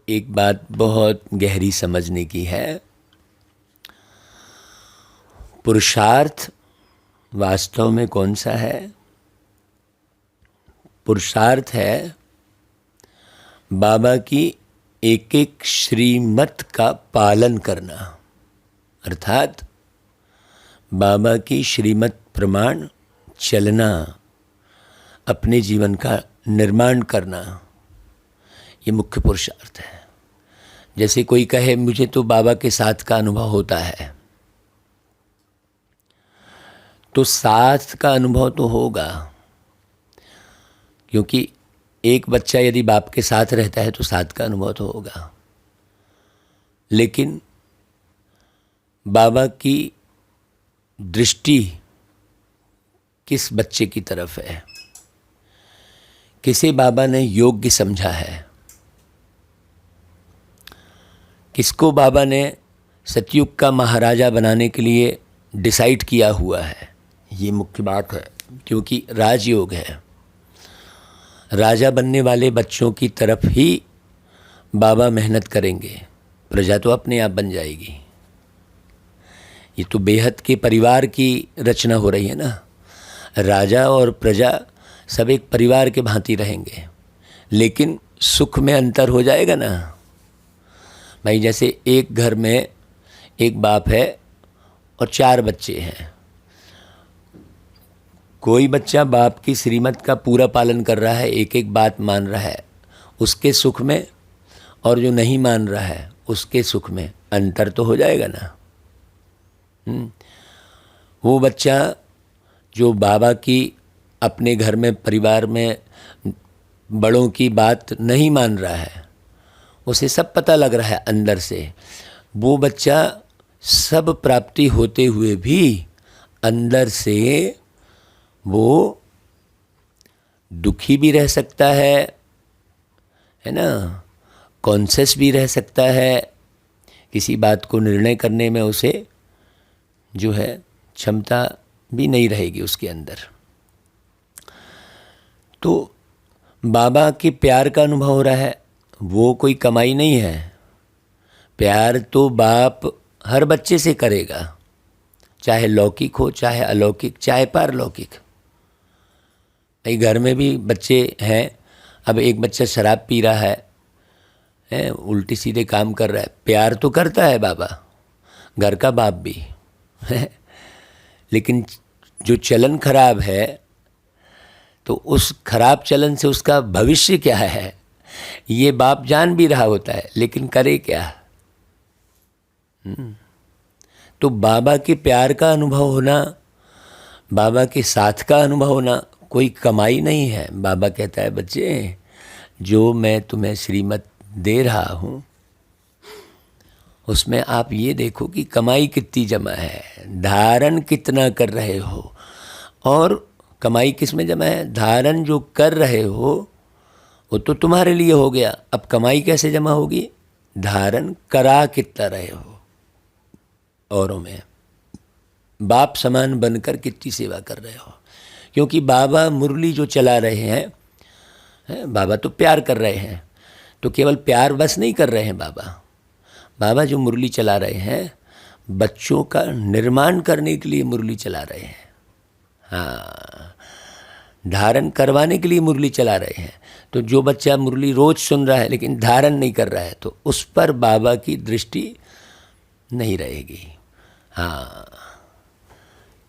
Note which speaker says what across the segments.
Speaker 1: एक बात बहुत गहरी समझने की है। पुरुषार्थ वास्तव में कौन सा है? पुरुषार्थ है बाबा की एक एक श्रीमत का पालन करना, अर्थात बाबा की श्रीमत प्रमाण चलना, अपने जीवन का निर्माण करना, ये मुख्य पुरुषार्थ है। जैसे कोई कहे मुझे तो बाबा के साथ का अनुभव होता है, तो साथ का अनुभव तो होगा, क्योंकि एक बच्चा यदि बाप के साथ रहता है तो साथ का अनुभव तो होगा। लेकिन बाबा की दृष्टि किस बच्चे की तरफ है? किसे बाबा ने योग्य समझा है? किसको बाबा ने सतयुग का महाराजा बनाने के लिए डिसाइड किया हुआ है? ये मुख्य बात है, क्योंकि राजयोग है। राजा बनने वाले बच्चों की तरफ ही बाबा मेहनत करेंगे, प्रजा तो अपने आप बन जाएगी। ये तो बेहद के परिवार की रचना हो रही है ना। राजा और प्रजा सब एक परिवार के भांति रहेंगे, लेकिन सुख में अंतर हो जाएगा ना भाई। जैसे एक घर में एक बाप है और 4 बच्चे हैं। कोई बच्चा बाप की श्रीमत का पूरा पालन कर रहा है, एक एक बात मान रहा है, उसके सुख में, और जो नहीं मान रहा है उसके सुख में अंतर तो हो जाएगा ना। वो बच्चा जो बाबा की अपने घर में परिवार में बड़ों की बात नहीं मान रहा है, उसे सब पता लग रहा है अंदर से, वो बच्चा सब प्राप्ति होते हुए भी अंदर से वो दुखी भी रह सकता है ना, कॉन्शियस भी रह सकता है। किसी बात को निर्णय करने में उसे जो है क्षमता भी नहीं रहेगी उसके अंदर। तो बाबा के प्यार का अनुभव हो रहा है, वो कोई कमाई नहीं है। प्यार तो बाप हर बच्चे से करेगा, चाहे लौकिक हो, चाहे अलौकिक, चाहे पारलौकिक। भाई घर में भी बच्चे हैं, अब एक बच्चा शराब पी रहा है, उल्टी सीधे काम कर रहा है, प्यार तो करता है बाबा, घर का बाप भी लेकिन जो चलन खराब है, तो उस खराब चलन से उसका भविष्य क्या है ये बाप जान भी रहा होता है, लेकिन करे क्या? तो बाबा के प्यार का अनुभव होना, बाबा के साथ का अनुभव होना कोई कमाई नहीं है। बाबा कहता है बच्चे, जो मैं तुम्हें श्रीमत दे रहा हूँ उसमें आप ये देखो कि कमाई कितनी जमा है, धारण कितना कर रहे हो। और कमाई किस में जमा है? धारण जो कर रहे हो वो तो तुम्हारे लिए हो गया, अब कमाई कैसे जमा होगी? धारण करा कितना रहे हो औरों में, बाप समान बनकर कितनी सेवा कर रहे हो। क्योंकि बाबा मुरली जो चला रहे हैं, बाबा तो प्यार कर रहे हैं, तो केवल प्यार बस नहीं कर रहे हैं बाबा जो मुरली चला रहे हैं, बच्चों का निर्माण करने के लिए मुरली चला रहे हैं। हाँ, धारण करवाने के लिए मुरली चला रहे हैं। तो जो बच्चा मुरली रोज सुन रहा है लेकिन धारण नहीं कर रहा है, तो उस पर बाबा की दृष्टि नहीं रहेगी। हाँ,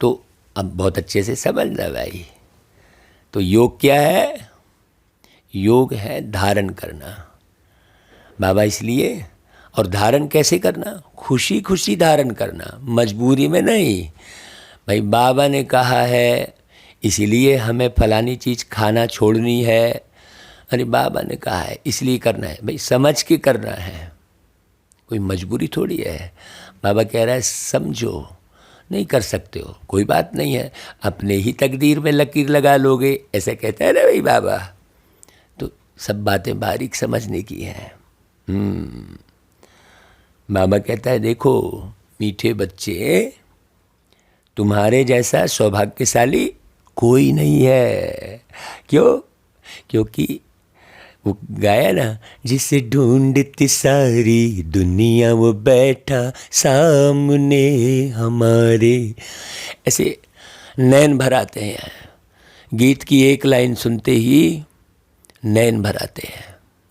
Speaker 1: तो अब बहुत अच्छे से समझ लो भाई। तो योग क्या है? योग है धारण करना बाबा, इसलिए। और धारण कैसे करना? खुशी खुशी धारण करना, मजबूरी में नहीं। भाई बाबा ने कहा है इसीलिए हमें फलानी चीज़ खाना छोड़नी है, अरे बाबा ने कहा है इसलिए करना है, भाई समझ के करना है, कोई मजबूरी थोड़ी है। बाबा कह रहा है समझो, नहीं कर सकते हो कोई बात नहीं है, अपने ही तकदीर में लकीर लगा लोगे, ऐसा कहता है ना भाई बाबा। तो सब बातें बारीक समझने की हैं। बाबा कहता है देखो मीठे बच्चे, तुम्हारे जैसा सौभाग्यशाली कोई नहीं है। क्यों? क्योंकि वो गाया ना, जिसे ढूंढती सारी दुनिया वो बैठा सामने हमारे। ऐसे नैन भर आते हैं, गीत की एक लाइन सुनते ही नैन भर आते हैं।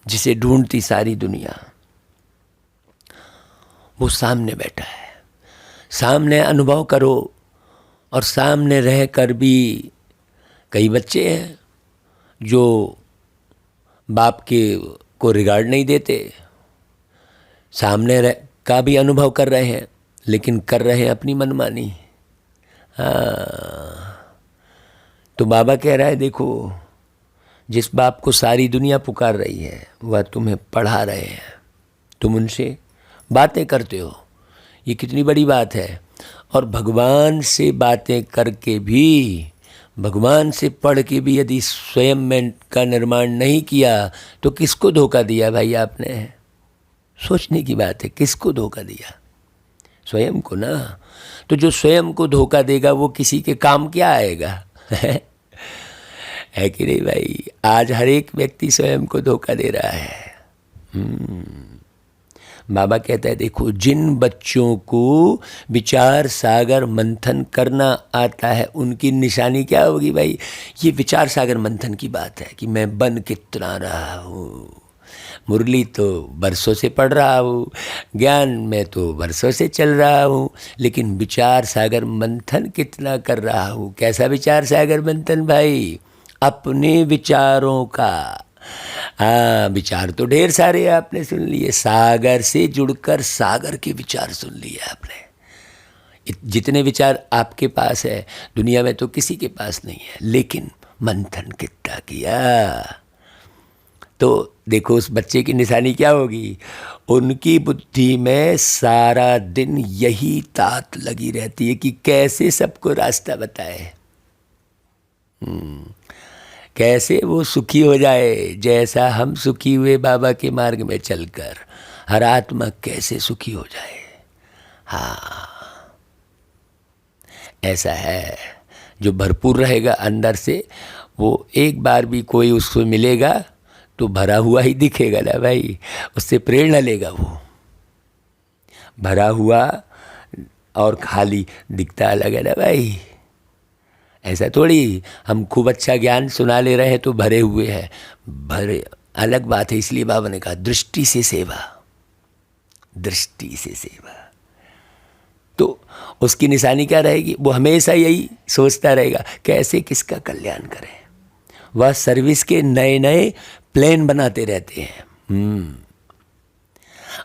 Speaker 1: जिसे ढूंढती सारी दुनिया, वो सामने बैठा है। सामने अनुभव करो, और सामने रह कर भी कई बच्चे हैं जो बाप के को रिगार्ड नहीं देते, सामने रह का भी अनुभव कर रहे हैं लेकिन कर रहे हैं अपनी मनमानी। हाँ, तो बाबा कह रहा है देखो, जिस बाप को सारी दुनिया पुकार रही है वह तुम्हें पढ़ा रहे हैं, तुम उनसे बातें करते हो, ये कितनी बड़ी बात है। और भगवान से बातें करके भी, भगवान से पढ़ के भी यदि स्वयं में का निर्माण नहीं किया तो किसको धोखा दिया भाई आपने? सोचने की बात है, किसको धोखा दिया? स्वयं को ना। तो जो स्वयं को धोखा देगा वो किसी के काम क्या आएगा? है कि नहीं भाई? आज हर एक व्यक्ति स्वयं को धोखा दे रहा है। बाबा कहता है देखो, जिन बच्चों को विचार सागर मंथन करना आता है उनकी निशानी क्या होगी भाई? ये विचार सागर मंथन की बात है कि मैं बन कितना रहा हूँ, मुरली तो बरसों से पढ़ रहा हूँ, ज्ञान में तो बरसों से चल रहा हूँ, लेकिन विचार सागर मंथन कितना कर रहा हूँ? कैसा विचार सागर मंथन भाई? अपने विचारों का। हाँ, विचार तो ढेर सारे आपने सुन लिए, सागर से जुड़कर सागर के विचार सुन लिए आपने। जितने विचार आपके पास है दुनिया में तो किसी के पास नहीं है, लेकिन मंथन कितना किया। तो देखो उस बच्चे की निशानी क्या होगी? उनकी बुद्धि में सारा दिन यही तात लगी रहती है कि कैसे सबको रास्ता बताए, कैसे वो सुखी हो जाए, जैसा हम सुखी हुए बाबा के मार्ग में चलकर। हर आत्मा कैसे सुखी हो जाए। हाँ, ऐसा है। जो भरपूर रहेगा अंदर से, वो एक बार भी कोई उसको मिलेगा तो भरा हुआ ही दिखेगा ना भाई, उससे प्रेरणा लेगा। वो भरा हुआ और खाली दिखता अलग है ना भाई। ऐसा थोड़ी हम खूब अच्छा ज्ञान सुना ले रहे हैं तो भरे हुए हैं, भरे अलग बात है। इसलिए बाबा ने कहा दृष्टि से सेवा, दृष्टि से सेवा। तो उसकी निशानी क्या रहेगी? वो हमेशा यही सोचता रहेगा कैसे किसका कल्याण करें। वह सर्विस के नए नए प्लान बनाते रहते हैं।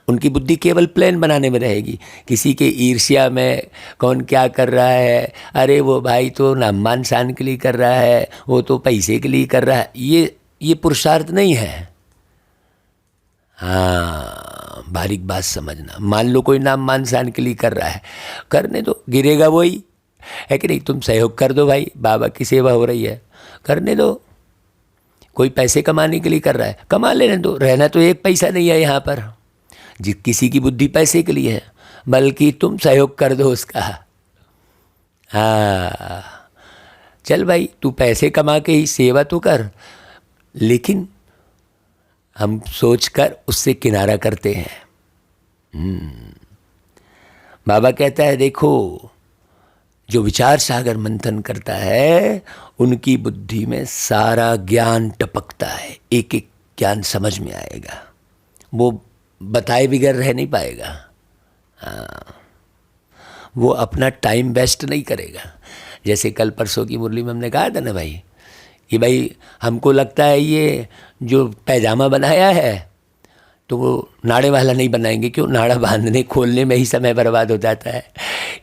Speaker 1: उनकी बुद्धि केवल प्लान बनाने में रहेगी, किसी के ईर्ष्या में कौन क्या कर रहा है, अरे वो भाई तो नाम मान शान के लिए कर रहा है, वो तो पैसे के लिए कर रहा है, ये पुरुषार्थ नहीं है। हाँ, बारीक बात समझना। मान लो कोई नाम मान शान के लिए कर रहा है, करने दो, गिरेगा वही, है कि नहीं? तुम सहयोग कर दो भाई, बाबा की सेवा हो रही है, करने दो। कोई पैसे कमाने के लिए कर रहा है, कमा लेने दो, रहना तो एक पैसा नहीं है यहाँ पर। किसी की बुद्धि पैसे के लिए है, बल्कि तुम सहयोग कर दो उसका। हाँ, चल भाई तू पैसे कमा के ही सेवा तो कर, लेकिन हम सोचकर उससे किनारा करते हैं। बाबा कहता है देखो, जो विचार सागर मंथन करता है उनकी बुद्धि में सारा ज्ञान टपकता है, एक एक ज्ञान समझ में आएगा, वो बताए बगैर रह नहीं पाएगा। हाँ, वो अपना टाइम वेस्ट नहीं करेगा। जैसे कल परसों की मुरली में हमने कहा था ना भाई, कि भाई हमको लगता है ये जो पैजामा बनाया है तो वो नाड़े वाला नहीं बनाएंगे, क्यों? नाड़ा बांधने खोलने में ही समय बर्बाद हो जाता है,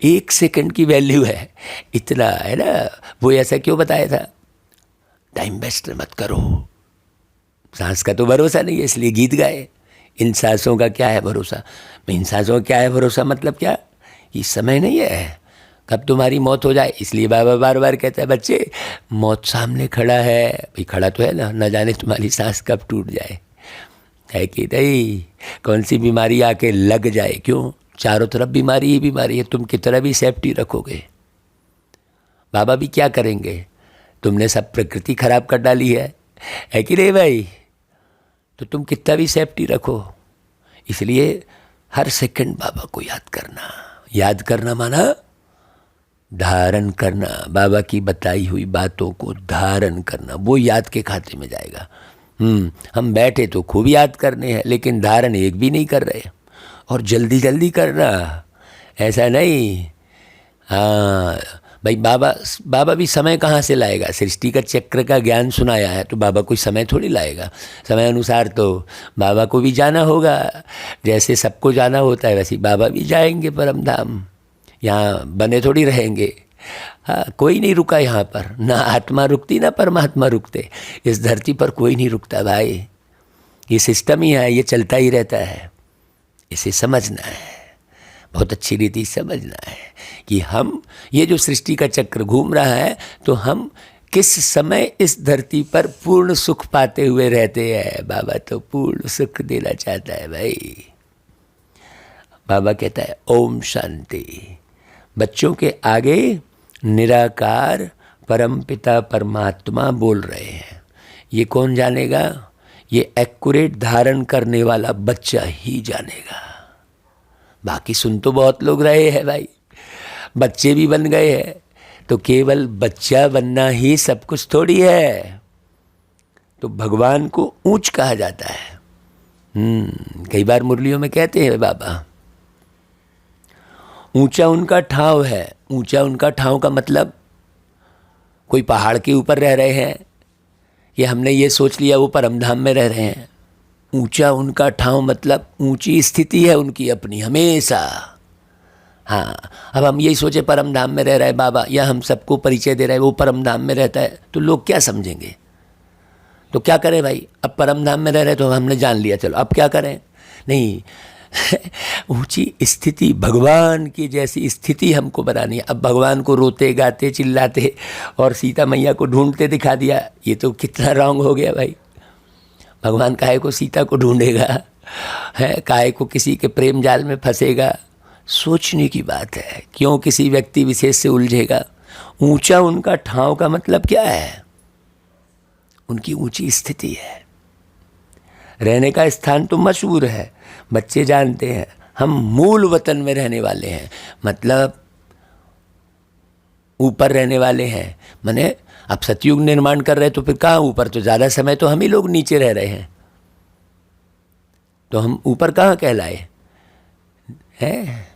Speaker 1: 1 सेकंड की वैल्यू है, इतना है ना। वो ऐसा क्यों बताया था? टाइम वेस्ट मत करो, सांस का तो भरोसा नहीं है, इसलिए गीत गाए। इन सांसों का क्या है भरोसा? इन सांसों का क्या है भरोसा मतलब क्या? ये समय नहीं है, कब तुम्हारी मौत हो जाए। इसलिए बाबा बार बार कहता है बच्चे, मौत सामने खड़ा है, भाई खड़ा तो है ना, न जाने तुम्हारी सांस कब टूट जाए, है कि नहीं? कौन सी बीमारी आके लग जाए, क्यों? चारों तरफ बीमारी ही बीमारी है, तुम कितना भी सेफ्टी रखोगे, बाबा भी क्या करेंगे? तुमने सब प्रकृति खराब कर डाली है कि नहीं भाई? तो तुम कितना भी सेफ्टी रखो। इसलिए हर सेकंड बाबा को याद करना। याद करना माना धारण करना, बाबा की बताई हुई बातों को धारण करना, वो याद के खाते में जाएगा। हम बैठे तो खूब याद करने हैं, लेकिन धारण एक भी नहीं कर रहे। और जल्दी जल्दी करना, ऐसा नहीं। हाँ भाई, बाबा भी समय कहाँ से लाएगा? सृष्टि का चक्र का ज्ञान सुनाया है तो बाबा कोई समय थोड़ी लाएगा। समय अनुसार तो बाबा को भी जाना होगा। जैसे सबको जाना होता है वैसे बाबा भी जाएंगे परम धाम। यहाँ बने थोड़ी रहेंगे। हाँ, कोई नहीं रुका यहाँ पर, ना आत्मा रुकती ना परमात्मा रुकते। इस धरती पर कोई नहीं रुकता भाई। ये सिस्टम ही है, ये चलता ही रहता है। इसे समझना है, बहुत अच्छी रीति समझना है कि हम, ये जो सृष्टि का चक्र घूम रहा है, तो हम किस समय इस धरती पर पूर्ण सुख पाते हुए रहते हैं। बाबा तो पूर्ण सुख देना चाहता है भाई। बाबा कहता है ओम शांति। बच्चों के आगे निराकार परमपिता परमात्मा बोल रहे हैं। ये कौन जानेगा? ये एक्यूरेट धारण करने वाला बच्चा ही जानेगा। बाकी सुन तो बहुत लोग रहे हैं भाई, बच्चे भी बन गए हैं। तो केवल बच्चा बनना ही सब कुछ थोड़ी है। तो भगवान को ऊंच कहा जाता है। कई बार मुरलियों में कहते हैं बाबा, ऊंचा उनका ठाव है। ऊंचा उनका ठाव का मतलब कोई पहाड़ के ऊपर रह रहे हैं, या हमने ये सोच लिया वो परमधाम में रह रहे हैं। ऊंचा उनका ठाव मतलब ऊंची स्थिति है उनकी अपनी हमेशा। हाँ, अब हम यही सोचे परमधाम में रह रहा है बाबा, या हम सबको परिचय दे रहा है वो परमधाम में रहता है, तो लोग क्या समझेंगे? तो क्या करें भाई? अब परमधाम में रह रहे तो हमने जान लिया, चलो अब क्या करें? नहीं, ऊंची स्थिति भगवान की जैसी स्थिति हमको बनानी है। अब भगवान को रोते गाते चिल्लाते और सीता मैया को ढूंढते दिखा दिया, ये तो कितना रॉन्ग हो गया भाई। भगवान काहे को सीता को ढूंढेगा है? काहे को किसी के प्रेम जाल में फंसेगा? सोचने की बात है। क्यों किसी व्यक्ति विशेष से उलझेगा? ऊंचा उनका ठाव का मतलब क्या है? उनकी ऊंची स्थिति है। रहने का स्थान तो मशहूर है, बच्चे जानते हैं। हम मूल वतन में रहने वाले हैं, मतलब ऊपर रहने वाले हैं। माने अब सतयुग निर्माण कर रहे तो फिर कहाँ ऊपर? तो ज़्यादा समय तो हम ही लोग नीचे रह रहे हैं, तो हम ऊपर कहाँ कहलाए हैं?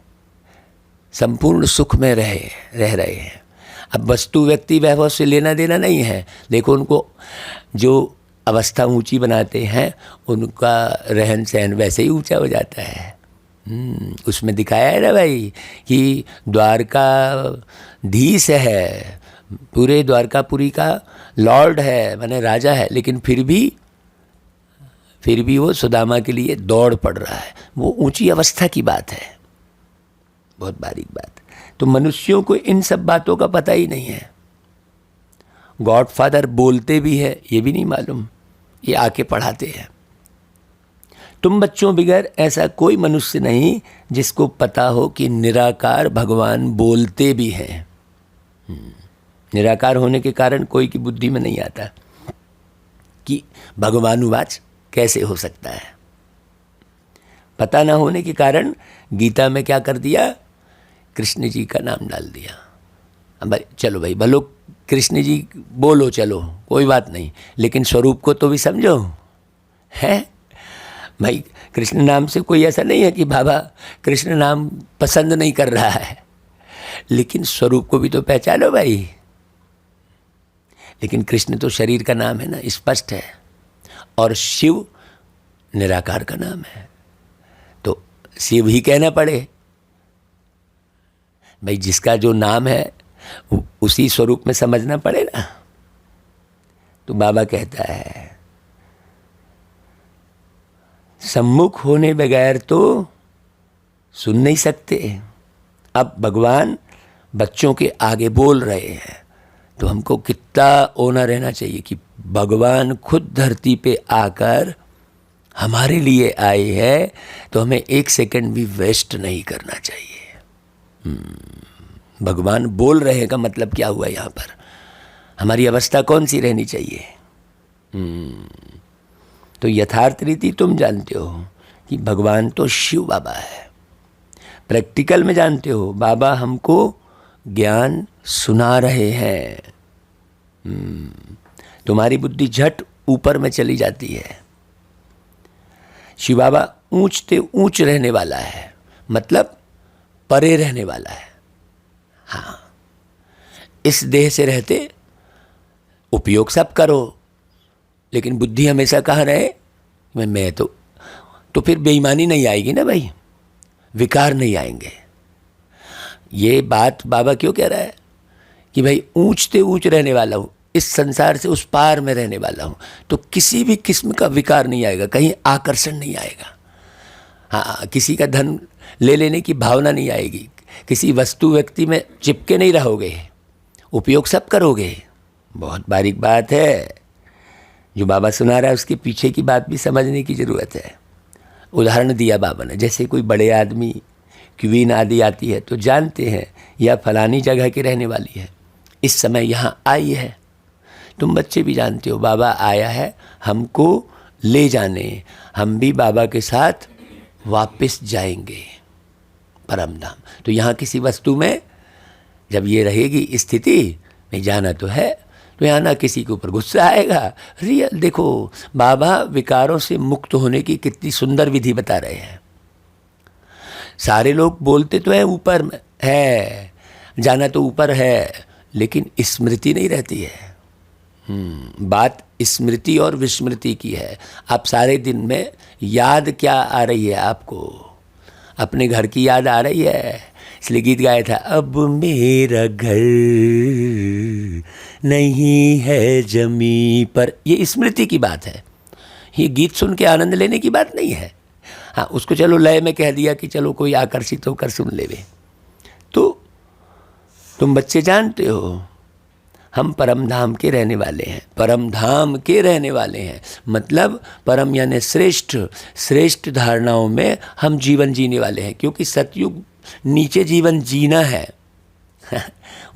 Speaker 1: संपूर्ण सुख में रह रहे हैं। अब वस्तु व्यक्ति वैभव से लेना देना नहीं है। देखो, उनको जो अवस्था ऊंची बनाते हैं उनका रहन सहन वैसे ही ऊंचा हो जाता है। उसमें दिखाया है ना भाई कि द्वारकाधीश है, पूरे द्वारकापुरी का लॉर्ड है, माने राजा है, लेकिन फिर भी वो सुदामा के लिए दौड़ पड़ रहा है। वो ऊंची अवस्था की बात है, बहुत बारीक बात। तो मनुष्यों को इन सब बातों का पता ही नहीं है। गॉडफादर बोलते भी है, ये भी नहीं मालूम, ये आके पढ़ाते हैं। तुम बच्चों बिगर ऐसा कोई मनुष्य नहीं जिसको पता हो कि निराकार भगवान बोलते भी हैं। निराकार होने के कारण कोई की बुद्धि में नहीं आता कि भगवानुवाच कैसे हो सकता है। पता ना होने के कारण गीता में क्या कर दिया? कृष्ण जी का नाम डाल दिया। अब भाई चलो भाई, भलो कृष्ण जी बोलो, चलो कोई बात नहीं, लेकिन स्वरूप को तो भी समझो है भाई। कृष्ण नाम से कोई ऐसा नहीं है कि बाबा कृष्ण नाम पसंद नहीं कर रहा है, लेकिन स्वरूप को भी तो पहचानो भाई। लेकिन कृष्ण तो शरीर का नाम है ना, स्पष्ट है, और शिव निराकार का नाम है, तो शिव ही कहना पड़े भाई। जिसका जो नाम है उसी स्वरूप में समझना पड़े ना। तो बाबा कहता है सम्मुख होने बगैर तो सुन नहीं सकते। अब भगवान बच्चों के आगे बोल रहे हैं, तो हमको कितना ओना रहना चाहिए कि भगवान खुद धरती पे आकर हमारे लिए आए हैं, तो हमें एक सेकंड भी वेस्ट नहीं करना चाहिए। भगवान बोल रहे का मतलब क्या हुआ? यहाँ पर हमारी अवस्था कौन सी रहनी चाहिए? तो यथार्थ रीति तुम जानते हो कि भगवान तो शिव बाबा है। प्रैक्टिकल में जानते हो बाबा हमको ज्ञान सुना रहे हैं। तुम्हारी बुद्धि झट ऊपर में चली जाती है। शिव बाबा ऊंचते ऊंच रहने वाला है, मतलब परे रहने वाला है। हाँ, इस देह से रहते उपयोग सब करो, लेकिन बुद्धि हमेशा कहाँ रहे? मैं तो फिर बेईमानी नहीं आएगी ना भाई, विकार नहीं आएंगे। ये बात बाबा क्यों कह रहा है कि भाई ऊंचते ऊंच रहने वाला हूँ, इस संसार से उस पार में रहने वाला हूँ, तो किसी भी किस्म का विकार नहीं आएगा, कहीं आकर्षण नहीं आएगा। हाँ, किसी का धन ले लेने की भावना नहीं आएगी, किसी वस्तु व्यक्ति में चिपके नहीं रहोगे, उपयोग सब करोगे। बहुत बारीक बात है जो बाबा सुना रहा है, उसके पीछे की बात भी समझने की ज़रूरत है। उदाहरण दिया बाबा ने, जैसे कोई बड़े आदमी क्वीन आदि आती है तो जानते हैं यह फलानी जगह की रहने वाली है, इस समय यहाँ आई है। तुम बच्चे भी जानते हो बाबा आया है हमको ले जाने, हम भी बाबा के साथ वापस जाएंगे परम धाम। तो यहाँ किसी वस्तु में जब ये रहेगी स्थिति में जाना तो है, तो यहाँ ना किसी के ऊपर गुस्सा आएगा। रियल देखो बाबा विकारों से मुक्त होने की कितनी सुंदर विधि बता रहे हैं। सारे लोग बोलते तो हैं ऊपर में है, जाना तो ऊपर है, लेकिन स्मृति नहीं रहती है। बात स्मृति और विस्मृति की है। आप सारे दिन में याद क्या आ रही है आपको? अपने घर की याद आ रही है, इसलिए गीत गाया था, अब मेरा घर नहीं है जमी पर। ये स्मृति की बात है, ये गीत सुन के आनंद लेने की बात नहीं है। हाँ, उसको चलो लय में कह दिया कि चलो कोई आकर्षित होकर सुन लेवे। तो तुम बच्चे जानते हो हम परम धाम के रहने वाले हैं, परम धाम के रहने वाले हैं, मतलब परम यानी श्रेष्ठ, श्रेष्ठ धारणाओं में हम जीवन जीने वाले हैं। क्योंकि सतयुग नीचे जीवन जीना है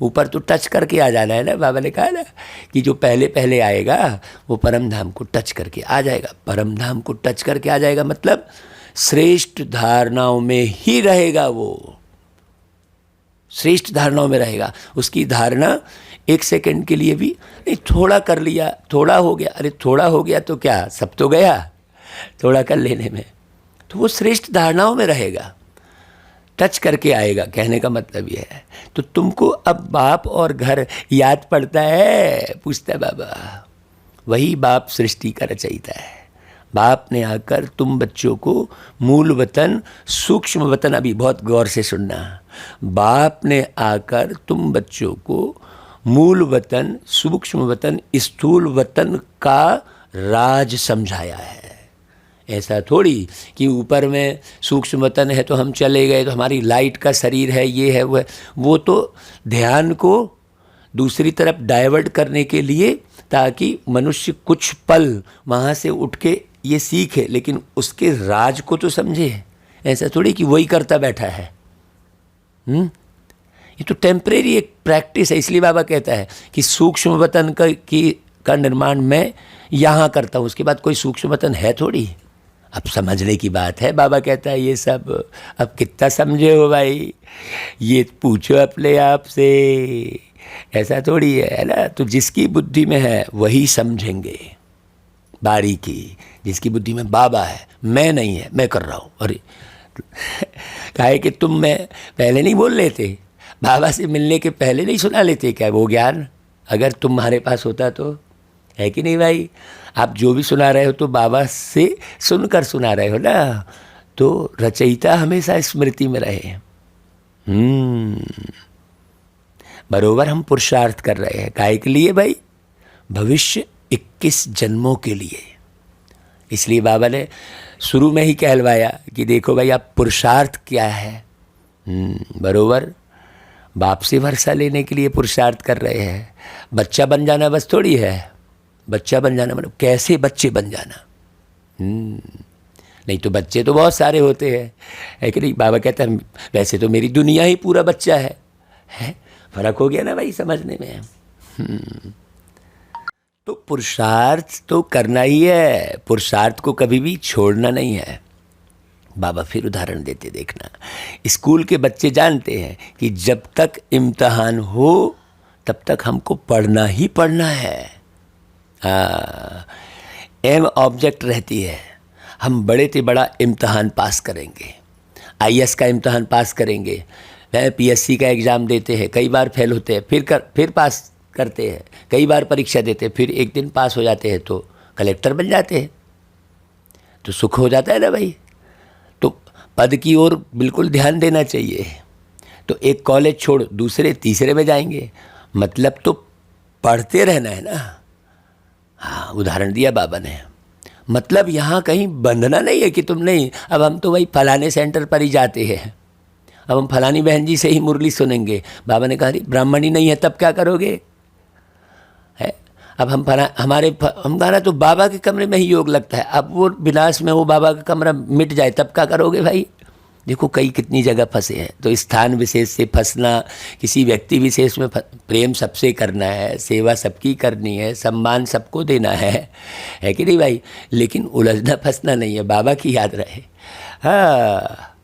Speaker 1: ऊपर तो टच करके आ जाना है ना। बाबा ने कहा ना कि जो पहले पहले आएगा वो परम धाम को टच करके आ जाएगा। परम धाम को टच करके आ जाएगा मतलब श्रेष्ठ धारणाओं में ही रहेगा, वो श्रेष्ठ धारणाओं में रहेगा। उसकी धारणा एक सेकंड के लिए भी नहीं, थोड़ा कर लिया, थोड़ा हो गया, अरे थोड़ा हो गया तो क्या सब तो गया थोड़ा कर लेने में, तो वो श्रेष्ठ धारणाओं में रहेगा, टच करके आएगा। कहने का मतलब ये है। तो तुमको अब बाप और घर याद पड़ता है? पूछता है बाबा। वही बाप सृष्टि का रचयिता है। बाप ने आकर तुम बच्चों को मूल वतन, सूक्ष्म वतन, अभी बहुत गौर से सुनना, बाप ने आकर तुम बच्चों को मूल वतन, सूक्ष्म वतन, स्थूल वतन का राज समझाया है। ऐसा थोड़ी कि ऊपर में सूक्ष्म वतन है तो हम चले गए, तो हमारी लाइट का शरीर है, ये है वो है। वो तो ध्यान को दूसरी तरफ डाइवर्ट करने के लिए, ताकि मनुष्य कुछ पल वहाँ से उठ के ये सीखे, लेकिन उसके राज को तो समझे। ऐसा थोड़ी कि वही करता बैठा है। ये तो टेम्परेरी एक प्रैक्टिस है। इसलिए बाबा कहता है कि सूक्ष्म वतन का निर्माण मैं यहाँ करता हूँ, उसके बाद कोई सूक्ष्म वतन है थोड़ी। अब समझने की बात है। बाबा कहता है ये सब अब कितना समझे हो भाई, ये पूछो अपने आप से। ऐसा थोड़ी है ना। तो जिसकी बुद्धि में है वही समझेंगे बारीकी। जिसकी बुद्धि में बाबा है, मैं नहीं है, मैं कर रहा हूँ। अरे काहे कि तुम मैं पहले नहीं बोल लेते, बाबा से मिलने के पहले नहीं सुना लेते क्या वो ज्ञान? अगर तुम्हारे पास होता तो, है कि नहीं भाई? आप जो भी सुना रहे हो तो बाबा से सुनकर सुना रहे हो ना। तो रचयिता हमेशा स्मृति में रहे। बरोबर हम पुरुषार्थ कर रहे हैं। काहे के लिए भाई? भविष्य 21 जन्मों के लिए। इसलिए बाबा ने शुरू में ही कहलवाया कि देखो भाई आप पुरुषार्थ क्या है। बरोबर बाप से वर्षा लेने के लिए पुरुषार्थ कर रहे हैं। बच्चा बन जाना बस थोड़ी है। बच्चा बन जाना मतलब कैसे बच्चे बन जाना। नहीं तो बच्चे तो बहुत सारे होते हैं, है कि नहीं? बाबा कहता है वैसे तो मेरी दुनिया ही पूरा बच्चा है? फर्क हो गया ना भाई समझने में। तो पुरुषार्थ तो करना ही है, पुरुषार्थ को कभी भी छोड़ना नहीं है। बाबा फिर उदाहरण देते देखना, स्कूल के बच्चे जानते हैं कि जब तक इम्तहान हो तब तक हमको पढ़ना ही पढ़ना है। एम ऑब्जेक्ट रहती है, हम बड़े से बड़ा इम्तहान पास करेंगे, आईएएस का इम्तहान पास करेंगे, पीएससी का एग्ज़ाम देते हैं, कई बार फेल होते हैं, फिर पास करते हैं, कई बार परीक्षा देते हैं, फिर एक दिन पास हो जाते हैं तो कलेक्टर बन जाते हैं, तो सुख हो जाता है ना भाई। तो पद की ओर बिल्कुल ध्यान देना चाहिए। तो एक कॉलेज छोड़ दूसरे तीसरे में जाएंगे, मतलब तो पढ़ते रहना है ना। हाँ, उदाहरण दिया बाबा ने। मतलब यहाँ कहीं बंधना नहीं है कि तुम नहीं, अब हम तो वही फलाने सेंटर पर ही जाते हैं, अब हम फलानी बहन जी से ही मुरली सुनेंगे। बाबा ने कहा ब्राह्मणी नहीं है तब क्या करोगे, है अब हम गाना तो बाबा के कमरे में ही योग लगता है, अब वो विनाश में वो बाबा का कमरा मिट जाए तब क्या करोगे भाई। देखो कई कितनी जगह फंसे हैं। तो स्थान विशेष से फंसना, किसी व्यक्ति विशेष में प्रेम सबसे करना है, सेवा सबकी करनी है, सम्मान सबको देना है कि नहीं भाई। लेकिन उलझना फंसना नहीं है, बाबा की याद रहे। हाँ,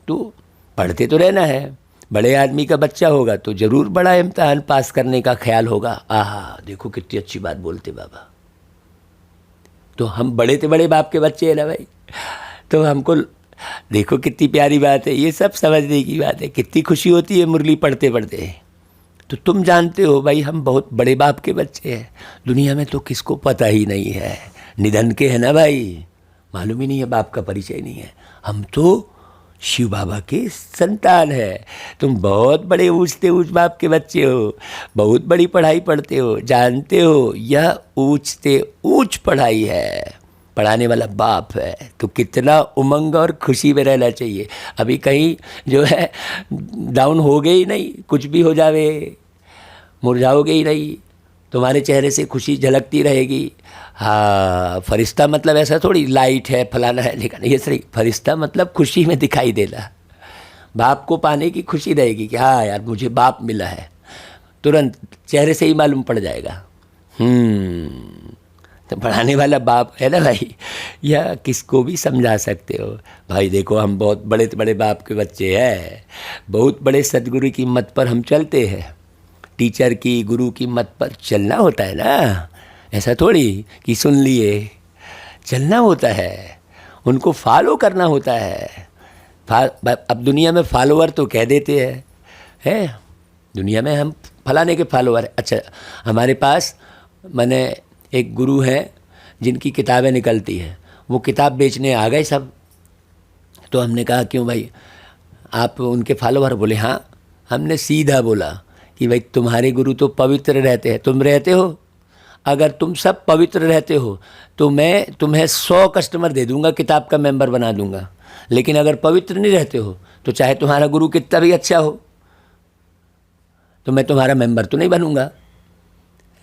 Speaker 1: तो पढ़ते तो रहना है। बड़े आदमी का बच्चा होगा तो ज़रूर बड़ा इम्तहान पास करने का ख्याल होगा। आहा, देखो कितनी अच्छी बात बोलते बाबा। तो हम बड़े से बड़े बाप के बच्चे हैं ना भाई, तो हमको देखो कितनी प्यारी बात है, ये सब समझने की बात है। कितनी खुशी होती है मुरली पढ़ते पढ़ते। तो तुम जानते हो भाई, हम बहुत बड़े बाप के बच्चे हैं। दुनिया में तो किसको पता ही नहीं है, निधन के है ना भाई, मालूम ही नहीं है, बाप का परिचय नहीं है। हम तो शिव बाबा के संतान है। तुम बहुत बड़े ऊंचते ऊंच बाप के बच्चे हो, बहुत बड़ी पढ़ाई पढ़ते हो, जानते हो यह ऊंचते ऊंच पढ़ाई है, पढ़ाने वाला बाप है। तो कितना उमंग और खुशी में रहना चाहिए। अभी कहीं जो है डाउन हो गए ही नहीं, कुछ भी हो जावे, मुरझाओगे ही नहीं, तुम्हारे चेहरे से खुशी झलकती रहेगी। हाँ, फरिश्ता मतलब ऐसा थोड़ी लाइट है फलाना है, लेकिन ये सही फरिश्ता मतलब खुशी में दिखाई देना। बाप को पाने की खुशी रहेगी कि हाँ यार मुझे बाप मिला है, तुरंत चेहरे से ही मालूम पड़ जाएगा। तो पढ़ाने वाला बाप है ना भाई, यह किसको भी समझा सकते हो भाई। देखो हम बहुत बड़े बड़े बाप के बच्चे हैं, बहुत बड़े सदगुरु की मत पर हम चलते हैं। टीचर की, गुरु की मत पर चलना होता है ना, ऐसा थोड़ी कि सुन लिए, चलना होता है, उनको फॉलो करना होता है। अब दुनिया में फॉलोअर तो कह देते हैं, दुनिया में हम फलाने के फॉलोअर। अच्छा, हमारे पास मैंने एक गुरु हैं जिनकी किताबें निकलती हैं, वो किताब बेचने आ गए सब। तो हमने कहा क्यों भाई आप उनके फॉलोअर? बोले हाँ। हमने सीधा बोला कि भाई तुम्हारे गुरु तो पवित्र रहते हैं, तुम रहते हो? अगर तुम सब पवित्र रहते हो तो मैं तुम्हें 100 कस्टमर दे दूंगा, किताब का मेंबर बना दूंगा। लेकिन अगर पवित्र नहीं रहते हो तो चाहे तुम्हारा गुरु कितना भी अच्छा हो तो मैं तुम्हारा मेंबर तो नहीं बनूंगा,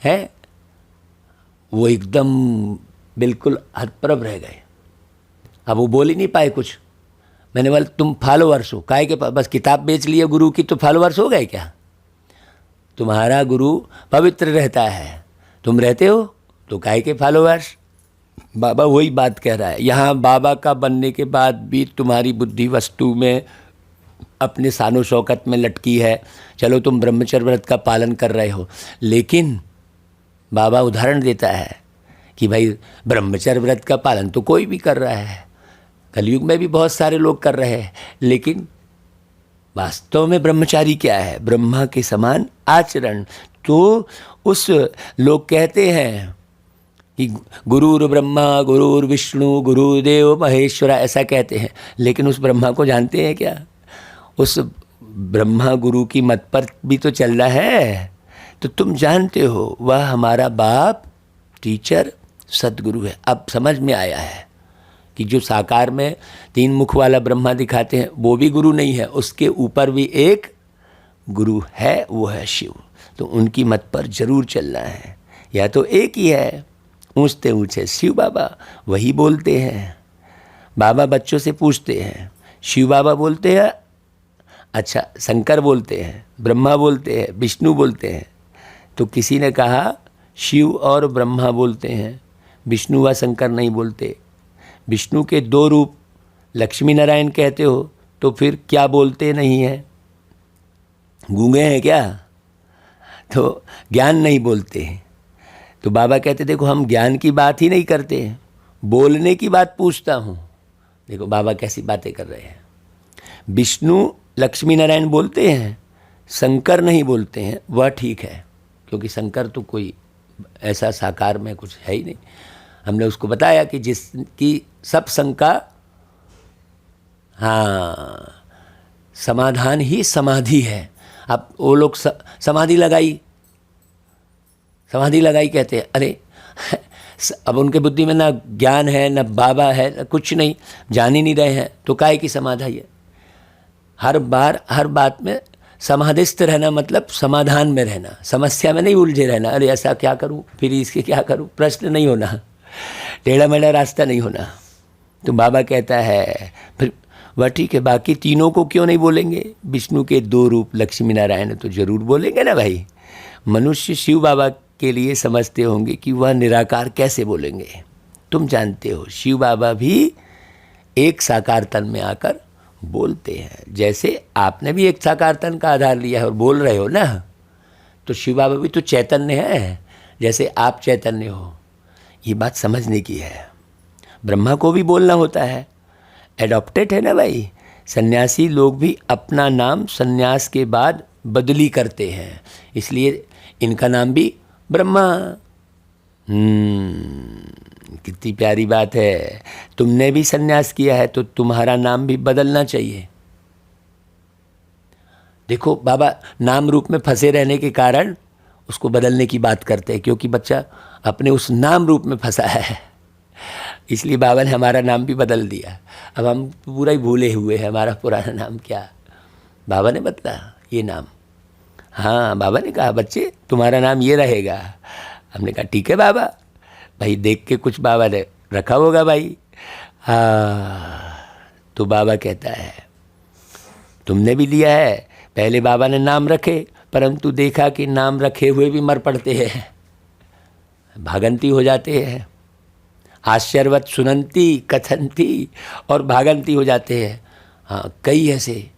Speaker 1: है। वो एकदम बिल्कुल हतप्रभ रह गए। अब वो बोल ही नहीं पाए कुछ। मैंने बोला तुम फॉलोअर्स हो, काहे के बस किताब बेच लिए गुरु की तो फॉलोअर्स हो गए क्या? तुम्हारा गुरु पवित्र रहता है, तुम रहते हो तो काहे के फॉलोअर्स? बाबा वही बात कह रहा है। यहाँ बाबा का बनने के बाद भी तुम्हारी बुद्धि वस्तु में, अपने शानो शौकत में लटकी है। चलो तुम ब्रह्मचर्य व्रत का पालन कर रहे हो, लेकिन बाबा उदाहरण देता है कि भाई ब्रह्मचर्य व्रत का पालन तो कोई भी कर रहा है, कलयुग में भी बहुत सारे लोग कर रहे हैं, लेकिन वास्तव में ब्रह्मचारी क्या है? ब्रह्मा के समान आचरण। तो उस लोग कहते हैं कि गुरुर ब्रह्मा गुरुर विष्णु गुरुदेव महेश्वरा, ऐसा कहते हैं, लेकिन उस ब्रह्मा को जानते हैं क्या? उस ब्रह्मा गुरु की मत पर भी तो चल रहा है। तो तुम जानते हो वह हमारा बाप, टीचर, सदगुरु है। अब समझ में आया है कि जो साकार में 3 मुख वाला ब्रह्मा दिखाते हैं वो भी गुरु नहीं है, उसके ऊपर भी एक गुरु है, वो है शिव। तो उनकी मत पर जरूर चलना है। या तो एक ही है, ऊंचते ऊंचे शिव बाबा, वही बोलते हैं। बाबा बच्चों से पूछते हैं, शिव बाबा बोलते हैं, अच्छा शंकर बोलते हैं, ब्रह्मा बोलते हैं, विष्णु बोलते हैं। तो किसी ने कहा शिव और ब्रह्मा बोलते हैं, विष्णु व शंकर नहीं बोलते। विष्णु के 2 रूप लक्ष्मी नारायण कहते हो तो फिर क्या बोलते नहीं हैं? गूंगे हैं क्या? तो ज्ञान नहीं बोलते हैं। तो बाबा कहते देखो हम ज्ञान की बात ही नहीं करते हैं, बोलने की बात पूछता हूँ। देखो बाबा कैसी बातें कर रहे हैं। विष्णु लक्ष्मी नारायण बोलते हैं, शंकर नहीं बोलते हैं, वह ठीक है, क्योंकि शंकर तो कोई ऐसा साकार में कुछ है ही नहीं। हमने उसको बताया कि जिसकी सब शंका, हाँ, समाधान ही समाधि है। अब वो लोग समाधि लगाई कहते हैं, अरे अब उनके बुद्धि में ना ज्ञान है, ना बाबा है, ना कुछ नहीं, जान ही नहीं रहे हैं, तो काहे की समाधि है? हर बार हर बात में समाधिस्थ रहना मतलब समाधान में रहना, समस्या में नहीं उलझे रहना। अरे ऐसा क्या करूं, फिर इसके क्या करूं, प्रश्न नहीं होना, टेढ़ा मेढ़ा रास्ता नहीं होना। तो बाबा कहता है फिर वह ठीक है, बाकी तीनों को क्यों नहीं बोलेंगे? विष्णु के 2 रूप लक्ष्मी नारायण तो जरूर बोलेंगे ना भाई। मनुष्य शिव बाबा के लिए समझते होंगे कि वह निराकार कैसे बोलेंगे। तुम जानते हो शिव बाबा भी एक साकार तन में आकर बोलते हैं। जैसे आपने भी एक साकार तन का आधार लिया है और बोल रहे हो ना, तो शिव बाबा भी तो चैतन्य है, जैसे आप चैतन्य हो। ये बात समझने की है। ब्रह्मा को भी बोलना होता है, एडॉप्टेड है ना भाई। सन्यासी लोग भी अपना नाम सन्यास के बाद बदली करते हैं, इसलिए इनका नाम भी ब्रह्मा। कितनी प्यारी बात है। तुमने भी सन्यास किया है तो तुम्हारा नाम भी बदलना चाहिए। देखो बाबा नाम रूप में फंसे रहने के कारण उसको बदलने की बात करते हैं, क्योंकि बच्चा अपने उस नाम रूप में फंसा है, इसलिए बाबा ने हमारा नाम भी बदल दिया। अब हम पूरा ही भूले हुए हैं हमारा पुराना नाम क्या। बाबा ने बदला ये नाम। हाँ, बाबा ने कहा बच्चे तुम्हारा नाम ये रहेगा। हमने कहा ठीक है बाबा। भाई देख के कुछ बाबा ने रखा होगा भाई। हाँ, तो बाबा कहता है तुमने भी लिया है। पहले बाबा ने नाम रखे, परंतु देखा कि नाम रखे हुए भी मर पड़ते हैं, भागंती हो जाते हैं। आश्चर्यवत सुनंती कथंती और भागंती हो जाते हैं। हाँ, कई ऐसे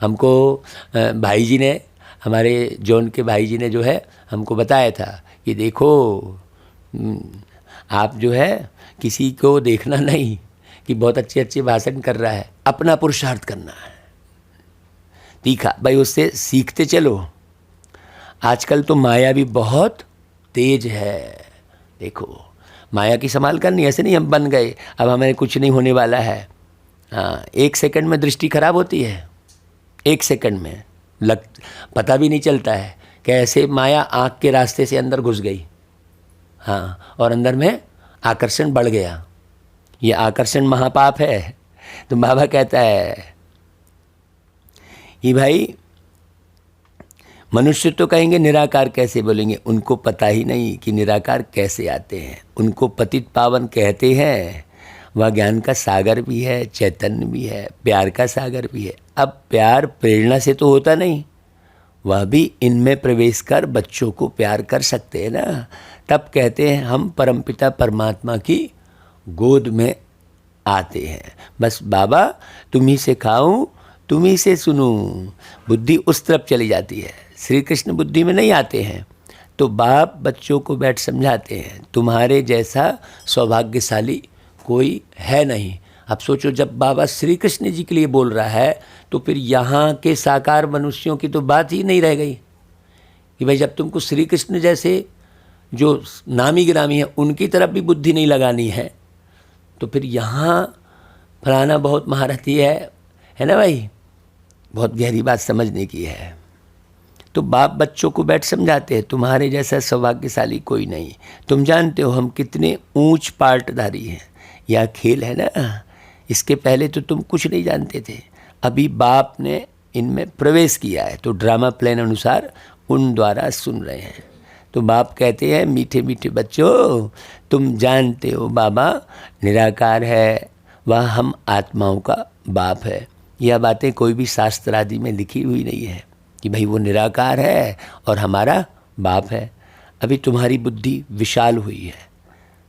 Speaker 1: हमको भाई जी ने, हमारे जॉन के भाई जी ने जो है हमको बताया था कि देखो आप जो है किसी को देखना नहीं कि बहुत अच्छे अच्छे भाषण कर रहा है, अपना पुरुषार्थ करना है तीखा। भाई उससे सीखते चलो। आजकल तो माया भी बहुत तेज है। देखो माया की संभाल करनी, ऐसे नहीं हम बन गए अब हमें कुछ नहीं होने वाला है। हाँ, 1 सेकंड में दृष्टि खराब होती है, 1 सेकंड में पता भी नहीं चलता है कैसे माया आँख के रास्ते से अंदर घुस गई। हाँ, और अंदर में आकर्षण बढ़ गया। ये आकर्षण महापाप है। तो बाबा कहता है कि भाई मनुष्य तो कहेंगे निराकार कैसे बोलेंगे, उनको पता ही नहीं कि निराकार कैसे आते हैं। उनको पतित पावन कहते हैं। वह ज्ञान का सागर भी है, चैतन्य भी है, प्यार का सागर भी है। अब प्यार प्रेरणा से तो होता नहीं, वह भी इनमें प्रवेश कर बच्चों को प्यार कर सकते हैं ना। तब कहते हैं हम परमपिता परमात्मा की गोद में आते हैं। बस बाबा तुम ही से खाऊं, तुम ही से सुनूं, बुद्धि उस तरफ चली जाती है। श्री कृष्ण बुद्धि में नहीं आते हैं तो बाप बच्चों को बैठ समझाते हैं तुम्हारे जैसा सौभाग्यशाली कोई है नहीं। अब सोचो जब बाबा श्री कृष्ण जी के लिए बोल रहा है तो फिर यहाँ के साकार मनुष्यों की तो बात ही नहीं रह गई कि भाई जब तुमको श्री कृष्ण जैसे जो नामी गिरामी है उनकी तरफ भी बुद्धि नहीं लगानी है तो फिर यहाँ फलाना बहुत महारथी है ना भाई। बहुत गहरी बात समझने की है। तो बाप बच्चों को बैठ समझाते हैं तुम्हारे जैसा सौभाग्यशाली कोई नहीं। तुम जानते हो हम कितने ऊंच पार्टधारी हैं। यह खेल है ना, इसके पहले तो तुम कुछ नहीं जानते थे, अभी बाप ने इनमें प्रवेश किया है तो ड्रामा प्लान अनुसार उन द्वारा सुन रहे हैं। तो बाप कहते हैं मीठे मीठे बच्चों तुम जानते हो बाबा निराकार है, वह हम आत्माओं का बाप है। यह बातें कोई भी शास्त्र आदि में लिखी हुई नहीं है कि भाई वो निराकार है और हमारा बाप है। अभी तुम्हारी बुद्धि विशाल हुई है।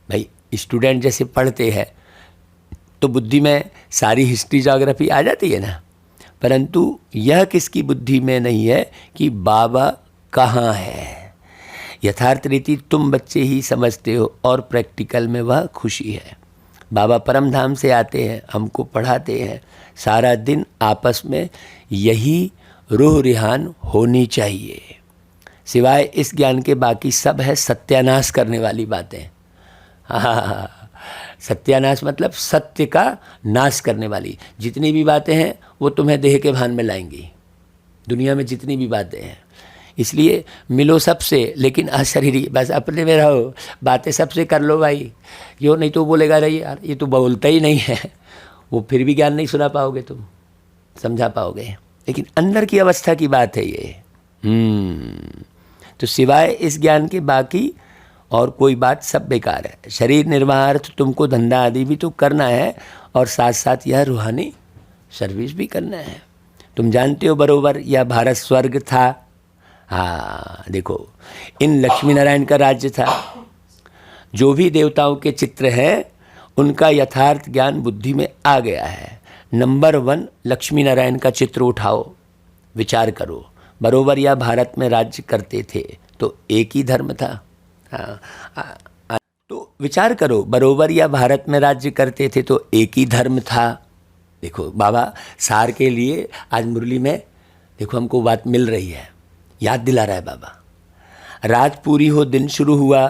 Speaker 1: भाई स्टूडेंट जैसे पढ़ते हैं तो बुद्धि में सारी हिस्ट्री ज्योग्राफी आ जाती है ना, परंतु यह किसकी बुद्धि में नहीं है कि बाबा कहाँ है। यथार्थ रीति तुम बच्चे ही समझते हो और प्रैक्टिकल में वह खुशी है। बाबा परम धाम से आते हैं, हमको पढ़ाते हैं, सारा दिन आपस में यही रूह रिहान होनी चाहिए। सिवाय इस ज्ञान के बाकी सब है सत्यानाश करने वाली बातें। हाँ, सत्यानाश मतलब सत्य का नाश करने वाली जितनी भी बातें हैं वो तुम्हें देह के भान में लाएंगी। दुनिया में जितनी भी बातें हैं, इसलिए मिलो सबसे लेकिन अशरीरी, बस अपने में रहो, बातें सबसे कर लो भाई। क्यों नहीं तो बोलेगा रही यार ये तो बोलता ही नहीं है, वो फिर भी ज्ञान नहीं सुना पाओगे, तुम समझा पाओगे। लेकिन अंदर की अवस्था की बात है ये। तो सिवाय इस ज्ञान के बाकी और कोई बात सब बेकार है। शरीर निर्वाहार्थ तुमको धंधा आदि भी तो करना है और साथ साथ यह रूहानी सर्विस भी करना है। तुम जानते हो बरोबर यह भारत स्वर्ग था। हाँ देखो, इन लक्ष्मी नारायण का राज्य था। जो भी देवताओं के चित्र हैं उनका यथार्थ ज्ञान बुद्धि में आ गया है। नंबर 1 लक्ष्मी नारायण का चित्र उठाओ, विचार करो। बरोबर यह भारत में राज्य करते थे तो एक ही धर्म था। तो विचार करो, बरोबर या भारत में राज्य करते थे तो एक ही धर्म था। देखो बाबा सार के लिए आज मुरली में देखो हमको बात मिल रही है, याद दिला रहा है बाबा। रात पूरी हो दिन शुरू हुआ,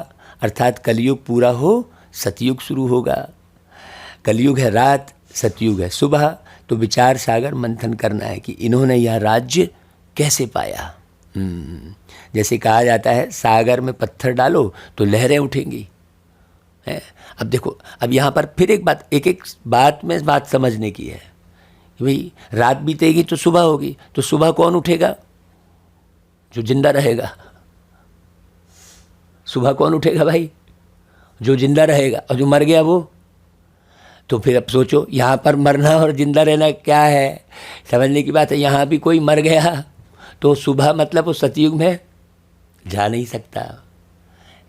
Speaker 1: अर्थात कलयुग पूरा हो सतयुग शुरू होगा। कलयुग है रात, सतयुग है सुबह। तो विचार सागर मंथन करना है कि इन्होंने यह राज्य कैसे पाया। जैसे कहा जाता है सागर में पत्थर डालो तो लहरें उठेंगी है। अब देखो, अब यहाँ पर फिर एक बात, एक बात में बात समझने की है कि भाई रात बीतेगी तो सुबह होगी, तो सुबह कौन उठेगा? जो जिंदा रहेगा। सुबह कौन उठेगा भाई? जो जिंदा रहेगा। और जो मर गया वो? तो फिर अब सोचो यहाँ पर मरना और जिंदा रहना क्या है, समझने की बात है। यहाँ भी कोई मर गया तो सुबह मतलब वो सतयुग में जा नहीं सकता।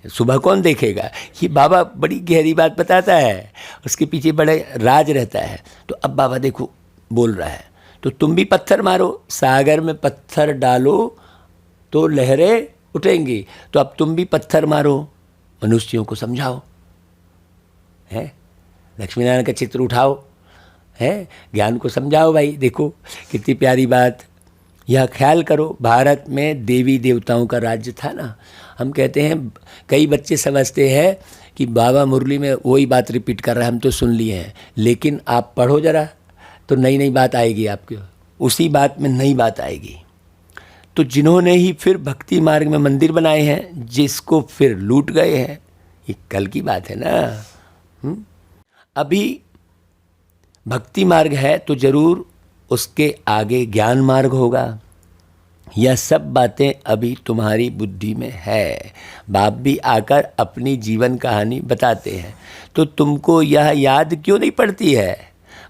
Speaker 1: सुबह कौन देखेगा? ये बाबा बड़ी गहरी बात बताता है, उसके पीछे बड़े राज रहता है। तो अब बाबा देखो बोल रहा है, तो तुम भी पत्थर मारो, सागर में पत्थर डालो तो लहरें उठेंगी। तो अब तुम भी पत्थर मारो, मनुष्यों को समझाओ, है लक्ष्मी नारायण का चित्र उठाओ, है ज्ञान को समझाओ। भाई देखो कितनी प्यारी बात। यह ख्याल करो, भारत में देवी देवताओं का राज्य था ना। हम कहते हैं, कई बच्चे समझते हैं कि बाबा मुरली में वही बात रिपीट कर रहा है, हम तो सुन लिए हैं। लेकिन आप पढ़ो जरा तो नई नई बात आएगी आपके, उसी बात में नई बात आएगी। तो जिन्होंने ही फिर भक्ति मार्ग में मंदिर बनाए हैं, जिसको फिर लूट गए हैं, ये कल की बात है ना। अभी भक्ति मार्ग है तो जरूर उसके आगे ज्ञान मार्ग होगा। यह सब बातें अभी तुम्हारी बुद्धि में है। बाप भी आकर अपनी जीवन कहानी बताते हैं, तो तुमको यह याद क्यों नहीं पड़ती है?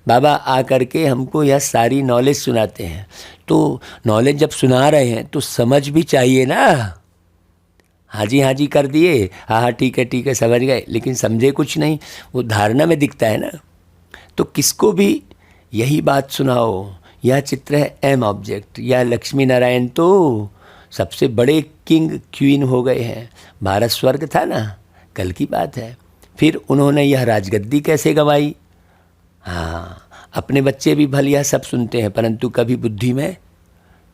Speaker 1: बाबा आकर के हमको यह सारी नॉलेज सुनाते हैं, तो नॉलेज जब सुना रहे हैं तो समझ भी चाहिए ना। हाँ जी कर दिए, हाँ ठीक है समझ गए, लेकिन समझे कुछ नहीं, वो धारणा में दिखता है ना। तो किसको भी यही बात सुनाओ। यह चित्र है एम ऑब्जेक्ट। यह लक्ष्मी नारायण तो सबसे बड़े किंग क्वीन हो गए हैं। भारत स्वर्ग था ना, कल की बात है। फिर उन्होंने यह राजगद्दी कैसे गंवाई। हाँ, अपने बच्चे भी भल यह सब सुनते हैं, परंतु कभी बुद्धि में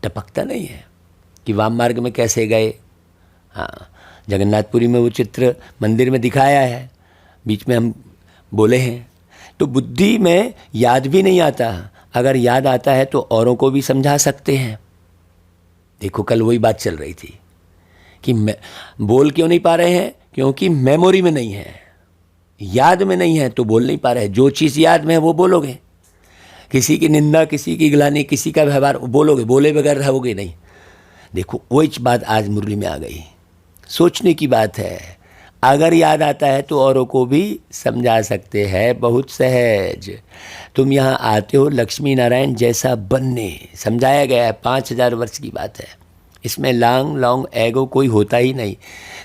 Speaker 1: टपकता नहीं है कि वाम मार्ग में कैसे गए। हाँ, जगन्नाथपुरी में वो चित्र मंदिर में दिखाया है, बीच में हम बोले हैं। तो बुद्धि में याद भी नहीं आता। अगर याद आता है तो औरों को भी समझा सकते हैं। देखो कल वही बात चल रही थी कि बोल क्यों नहीं पा रहे हैं, क्योंकि मेमोरी में नहीं है, याद में नहीं है, तो बोल नहीं पा रहे हैं। जो चीज़ याद में है वो बोलोगे। किसी की निंदा, किसी की गिलानी, किसी का व्यवहार बोलोगे, बोले बगैर रहोगे नहीं। देखो वही बात आज मुरली में आ गई। सोचने की बात है। अगर याद आता है तो औरों को भी समझा सकते हैं, बहुत सहज। तुम यहाँ आते हो लक्ष्मी नारायण जैसा बनने, समझाया गया है, 5000 वर्ष की बात है। इसमें लॉन्ग लॉन्ग एगो कोई होता ही नहीं।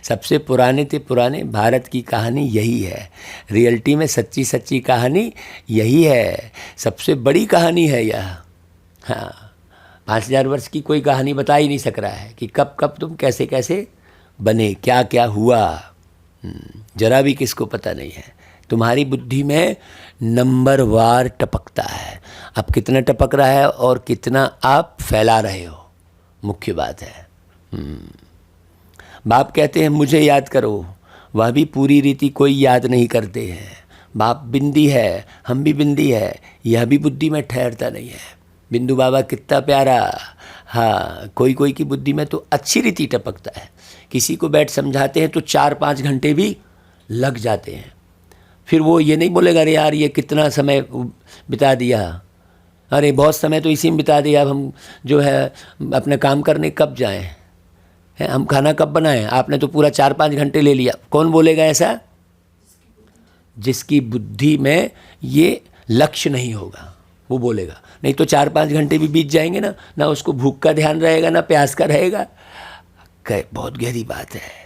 Speaker 1: सबसे पुराने से पुराने भारत की कहानी यही है। रियलिटी में सच्ची सच्ची कहानी यही है, सबसे बड़ी कहानी है यह। हाँ, 5000 वर्ष की कोई कहानी बता ही नहीं सक रहा है कि कब कब तुम कैसे कैसे बने, क्या क्या हुआ, जरा भी किसको पता नहीं है। तुम्हारी बुद्धि में नंबरवार टपकता है। अब कितना टपक रहा है और कितना आप फैला रहे हो, मुख्य बात है। बाप कहते हैं मुझे याद करो, वह भी पूरी रीति कोई याद नहीं करते हैं। बाप बिंदी है, हम भी बिंदी है, यह भी बुद्धि में ठहरता नहीं है। बिंदु बाबा कितना प्यारा। हाँ, कोई कोई की बुद्धि में तो अच्छी रीति टपकता है। किसी को बैठ समझाते हैं तो 4-5 घंटे भी लग जाते हैं। फिर वो ये नहीं बोलेगा अरे यार ये कितना समय बिता दिया, अरे बहुत समय तो इसी में बिता दिया, अब हम जो है अपने काम करने कब जाएं, हैं हम खाना कब बनाएं, आपने तो पूरा 4-5 घंटे ले लिया। कौन बोलेगा ऐसा? जिसकी बुद्धि में ये लक्ष्य नहीं होगा वो बोलेगा। नहीं तो 4-5 घंटे भी बीत जाएंगे ना, ना उसको भूख का ध्यान रहेगा ना प्यास का रहेगा। बहुत गहरी बात है।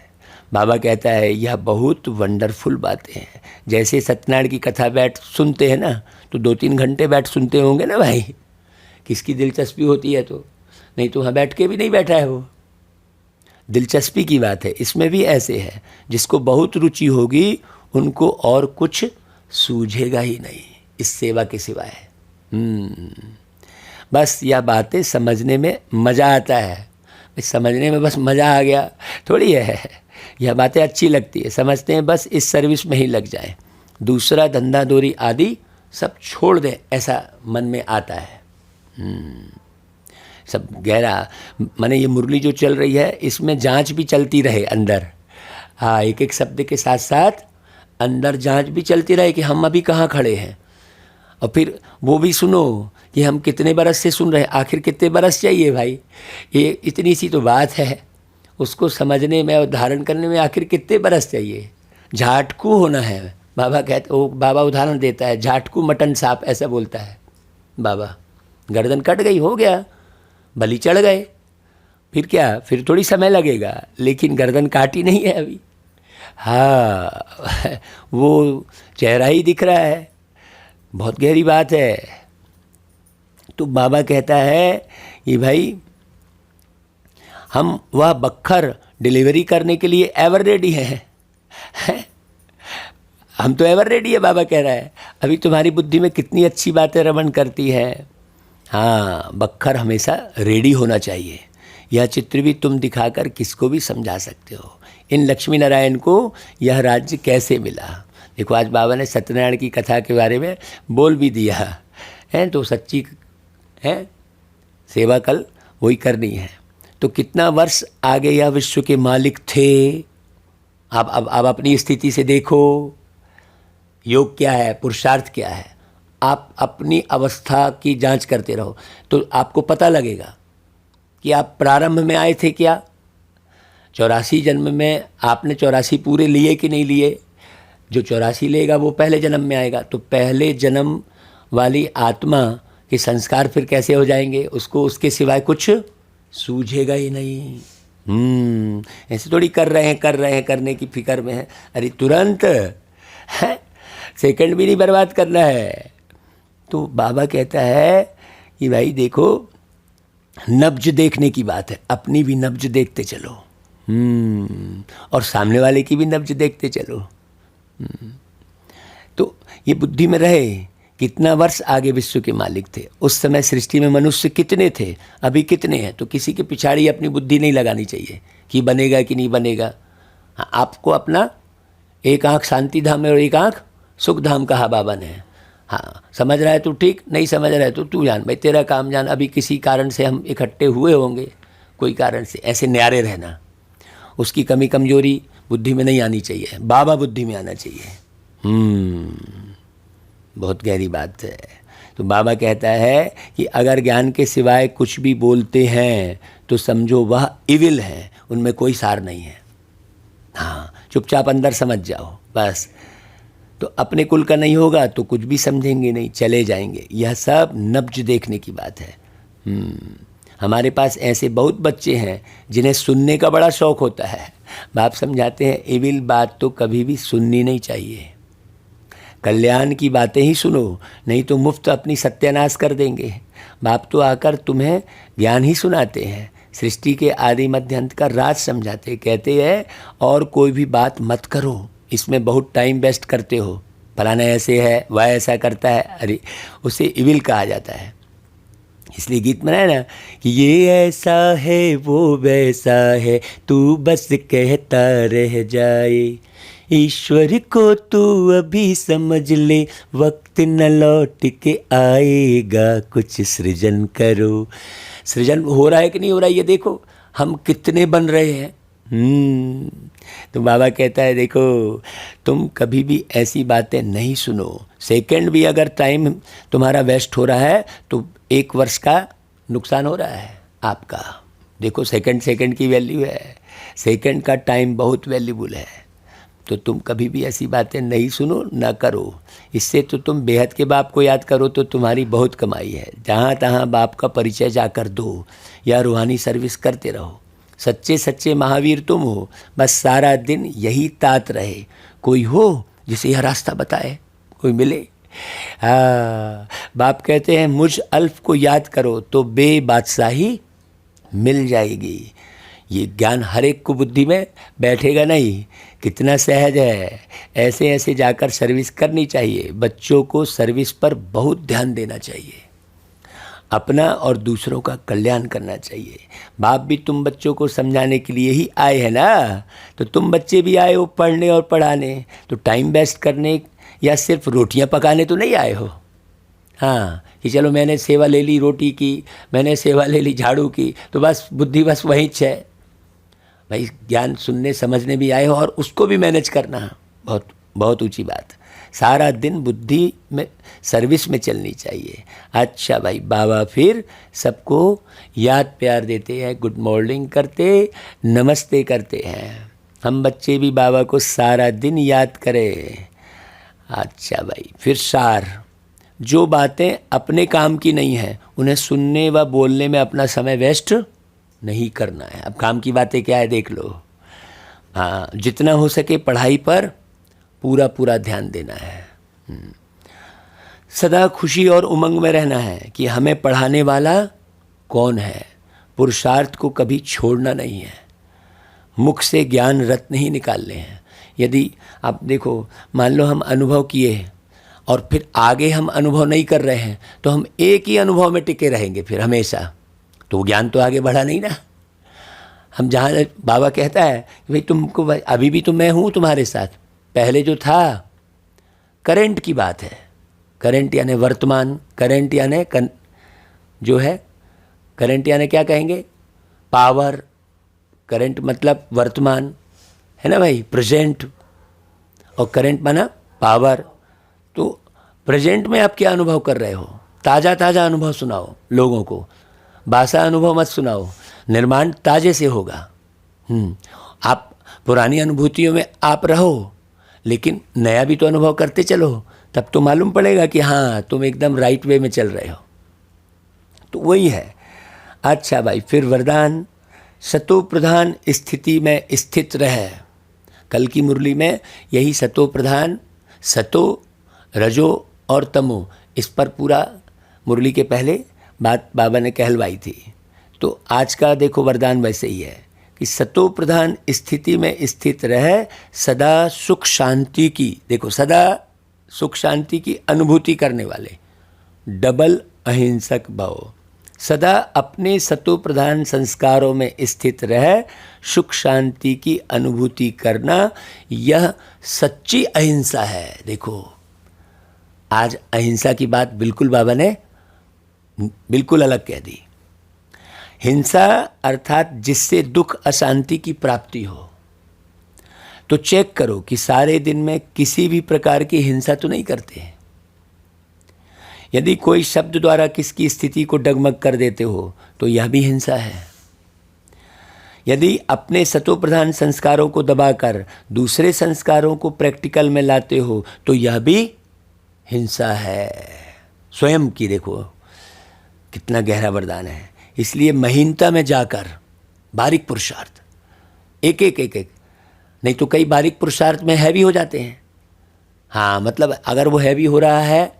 Speaker 1: बाबा कहता है यह बहुत वंडरफुल बातें हैं। जैसे सत्यनारायण की कथा बैठ सुनते हैं ना, तो 2-3 घंटे बैठ सुनते होंगे ना भाई, किसकी दिलचस्पी होती है तो, नहीं तो वहाँ बैठ के भी नहीं बैठा है वो। दिलचस्पी की बात है। इसमें भी ऐसे है, जिसको बहुत रुचि होगी उनको और कुछ सूझेगा ही नहीं इस सेवा के सिवाय। बस यह बातें समझने में मज़ा आता है। समझने में बस मज़ा आ गया थोड़ी है, यह बातें अच्छी लगती है, समझते हैं बस इस सर्विस में ही लग जाए, दूसरा धंधा दोरी आदि सब छोड़ दें, ऐसा मन में आता है। सब गहरा माने ये मुरली जो चल रही है इसमें जांच भी चलती रहे अंदर। हाँ, एक एक शब्द के साथ साथ अंदर जांच भी चलती रहे कि हम अभी कहाँ खड़े हैं। और फिर वो भी सुनो कि हम कितने बरस से सुन रहे हैं, आखिर कितने बरस चाहिए भाई, ये इतनी सी तो बात है, उसको समझने में और धारण करने में आखिर कितने बरस चाहिए। झाटकू होना है। बाबा कहते, वो बाबा उदाहरण देता है, झाटकू मटन सांप ऐसा बोलता है बाबा। गर्दन कट गई, हो गया, बलि चढ़ गए, फिर क्या, फिर थोड़ी समय लगेगा, लेकिन गर्दन काटी नहीं है अभी। हाँ, वो चेहरा ही दिख रहा है। बहुत गहरी बात है। तो बाबा कहता है कि भाई हम वह बख्तर डिलीवरी करने के लिए एवर रेडी हैं। हम तो एवर रेडी है, बाबा कह रहा है। अभी तुम्हारी बुद्धि में कितनी अच्छी बातें रमण करती है। हाँ, बख्तर हमेशा रेडी होना चाहिए। यह चित्र भी तुम दिखाकर किसको भी समझा सकते हो। इन लक्ष्मी नारायण को यह राज्य कैसे मिला। देखो आज बाबा ने सत्यनारायण की कथा के बारे में बोल भी दिया है, तो सच्ची है सेवा कल वही करनी है। तो कितना वर्ष आगे यह विश्व के मालिक थे। अब अपनी स्थिति से देखो, योग क्या है, पुरुषार्थ क्या है। आप अपनी अवस्था की जांच करते रहो तो आपको पता लगेगा कि आप प्रारंभ में आए थे क्या। 84 जन्म में आपने 84 पूरे लिए कि नहीं लिए। जो 84 लेगा वो पहले जन्म में आएगा, तो पहले जन्म वाली आत्मा के संस्कार फिर कैसे हो जाएंगे, उसको उसके सिवाय कुछ सूझेगा ही नहीं। ऐसे थोड़ी कर रहे हैं करने की फिक्र में है। अरे तुरंत है, सेकंड भी नहीं बर्बाद करना है। तो बाबा कहता है कि भाई देखो, नब्ज देखने की बात है, अपनी भी नब्ज देखते चलो, और सामने वाले की भी नब्ज देखते चलो। तो ये बुद्धि में रहे, कितना वर्ष आगे विश्व के मालिक थे। उस समय सृष्टि में मनुष्य कितने थे, अभी कितने हैं। तो किसी के पिछाड़ी अपनी बुद्धि नहीं लगानी चाहिए कि बनेगा कि नहीं बनेगा। हाँ, आपको अपना एक आँख शांति धाम है और एक आँख सुख धाम कहा बाबा ने। हाँ, समझ रहा है तो ठीक, नहीं समझ रहा है तो तू जान भाई, तेरा काम जान। अभी किसी कारण से हम इकट्ठे हुए होंगे, कोई कारण से, ऐसे न्यारे रहना। उसकी कमी कमजोरी बुद्धि में नहीं आनी चाहिए, बाबा बुद्धि में आना चाहिए। बहुत गहरी बात है। तो बाबा कहता है कि अगर ज्ञान के सिवाय कुछ भी बोलते हैं तो समझो वह इविल है, उनमें कोई सार नहीं है। हाँ, चुपचाप अंदर समझ जाओ बस। तो अपने कुल का नहीं होगा तो कुछ भी समझेंगे नहीं, चले जाएंगे। यह सब नब्ज देखने की बात है। हमारे पास ऐसे बहुत बच्चे हैं जिन्हें सुनने का बड़ा शौक़ होता है। बाप समझाते हैं इविल बात तो कभी भी सुननी नहीं चाहिए, कल्याण की बातें ही सुनो, नहीं तो मुफ्त अपनी सत्यानाश कर देंगे। बाप तो आकर तुम्हें ज्ञान ही सुनाते हैं, सृष्टि के आदि मध्य अंत का राज समझाते, कहते हैं और कोई भी बात मत करो, इसमें बहुत टाइम वेस्ट करते हो, फलाना ऐसे है वह ऐसा करता है, अरे उसे इविल कहा जाता है। इसलिए गीत में है ना कि ये ऐसा है वो वैसा है, तू बस कहता रह जाए, ईश्वर को तू अभी समझ ले, वक्त न लौट के आएगा, कुछ सृजन करो। सृजन हो रहा है कि नहीं हो रहा है ये देखो, हम कितने बन रहे हैं। तो बाबा कहता है देखो तुम कभी भी ऐसी बातें नहीं सुनो, सेकंड भी अगर टाइम तुम्हारा वेस्ट हो रहा है तो 1 वर्ष का नुकसान हो रहा है आपका। देखो सेकंड की वैल्यू है, सेकंड का टाइम बहुत वैल्यूबल है। तो तुम कभी भी ऐसी बातें नहीं सुनो, ना करो। इससे तो तुम बेहद के बाप को याद करो तो तुम्हारी बहुत कमाई है। जहाँ तहाँ बाप का परिचय जाकर दो या रूहानी सर्विस करते रहो। सच्चे सच्चे महावीर तुम हो, बस सारा दिन यही तात रहे। कोई हो जिसे यह रास्ता बताए, कोई मिले। बाप कहते हैं मुझ अल्फ को याद करो तो बादशाही मिल जाएगी। ये ज्ञान हर एक को बुद्धि में बैठेगा नहीं। कितना सहज है, ऐसे ऐसे जाकर सर्विस करनी चाहिए। बच्चों को सर्विस पर बहुत ध्यान देना चाहिए, अपना और दूसरों का कल्याण करना चाहिए। बाप भी तुम बच्चों को समझाने के लिए ही आए हैं ना, तो तुम बच्चे भी आए हो पढ़ने और पढ़ाने। तो टाइम वेस्ट करने या सिर्फ रोटियां पकाने तो नहीं आए हो। हाँ कि चलो मैंने सेवा ले ली रोटी की, मैंने सेवा ले ली झाड़ू की, तो बस बुद्धि बस वहीं है। भाई ज्ञान सुनने समझने भी आए हो और उसको भी मैनेज करना बहुत बहुत ऊंची बात। सारा दिन बुद्धि में सर्विस में चलनी चाहिए। अच्छा भाई, बाबा फिर सबको याद प्यार देते हैं, गुड मॉर्निंग करते, नमस्ते करते हैं। हम बच्चे भी बाबा को सारा दिन याद करें। अच्छा भाई, फिर सार, जो बातें अपने काम की नहीं हैं उन्हें सुनने व बोलने में अपना समय वेस्ट नहीं करना है। अब काम की बातें क्या है देख लो। हाँ, जितना हो सके पढ़ाई पर पूरा पूरा ध्यान देना है। सदा खुशी और उमंग में रहना है कि हमें पढ़ाने वाला कौन है। पुरुषार्थ को कभी छोड़ना नहीं है, मुख से ज्ञान रत्न ही निकालने हैं। यदि आप देखो, मान लो हम अनुभव किए और फिर आगे हम अनुभव नहीं कर रहे हैं तो हम एक ही अनुभव में टिके रहेंगे फिर हमेशा, तो ज्ञान तो आगे बढ़ा नहीं ना। हम जहाँ बाबा कहता है कि भाई तुमको, अभी भी तो मैं हूँ तुम्हारे साथ, पहले जो था करंट की बात है। करंट यानी वर्तमान, करंट यानी जो है, करंट यानी क्या कहेंगे, पावर। करंट मतलब वर्तमान है ना भाई, प्रेजेंट, और करंट माना पावर। तो प्रेजेंट में आप क्या अनुभव कर रहे हो, ताज़ा ताज़ा अनुभव सुनाओ लोगों को, बासा अनुभव मत सुनाओ। निर्माण ताजे से होगा। आप पुरानी अनुभूतियों में आप रहो, लेकिन नया भी तो अनुभव करते चलो, तब तो मालूम पड़ेगा कि हाँ तुम एकदम राइट वे में चल रहे हो। तो वही है। अच्छा भाई, फिर वरदान, सतो प्रधान स्थिति में स्थित रहे। कल की मुरली में यही सतो प्रधान, सतो, रजो और तमो, इस पर पूरा मुरली के पहले बात बाबा ने कहलवाई थी। तो आज का देखो वरदान वैसे ही है कि सतो प्रधान स्थिति में स्थित रहे, सदा सुख शांति की, देखो सदा सुख शांति की अनुभूति करने वाले, डबल अहिंसक भव। सदा अपने सतो प्रधान संस्कारों में स्थित रहे, सुख शांति की अनुभूति करना, यह सच्ची अहिंसा है। देखो आज अहिंसा की बात बिल्कुल बाबा ने बिल्कुल अलग कह दी। हिंसा अर्थात जिससे दुख अशांति की प्राप्ति हो। तो चेक करो कि सारे दिन में किसी भी प्रकार की हिंसा तो नहीं करते हैं। यदि कोई शब्द द्वारा किसकी स्थिति को डगमग कर देते हो तो यह भी हिंसा है। यदि अपने सतो प्रधान संस्कारों को दबाकर दूसरे संस्कारों को प्रैक्टिकल में लाते हो तो यह भी हिंसा है। स्वयं की देखो कितना गहरा वरदान है। इसलिए महीनता में जाकर बारीक पुरुषार्थ, एक एक एक एक, नहीं तो कई बारीक पुरुषार्थ में हैवी हो जाते हैं। हाँ, मतलब अगर वो हैवी हो रहा है,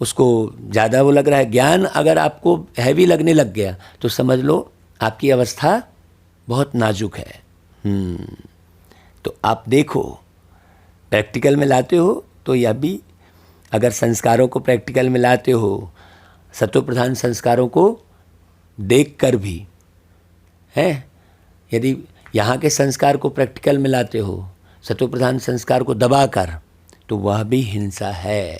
Speaker 1: उसको ज़्यादा वो लग रहा है, ज्ञान अगर आपको हैवी लगने लग गया तो समझ लो आपकी अवस्था बहुत नाजुक है। तो आप देखो, प्रैक्टिकल में लाते हो तो यह भी, अगर संस्कारों को प्रैक्टिकल में लाते हो, सत्व प्रधान संस्कारों को देख कर भी है, यदि यहाँ के संस्कार को प्रैक्टिकल में लाते हो, सत्व प्रधान संस्कार को दबाकर, तो वह भी हिंसा है।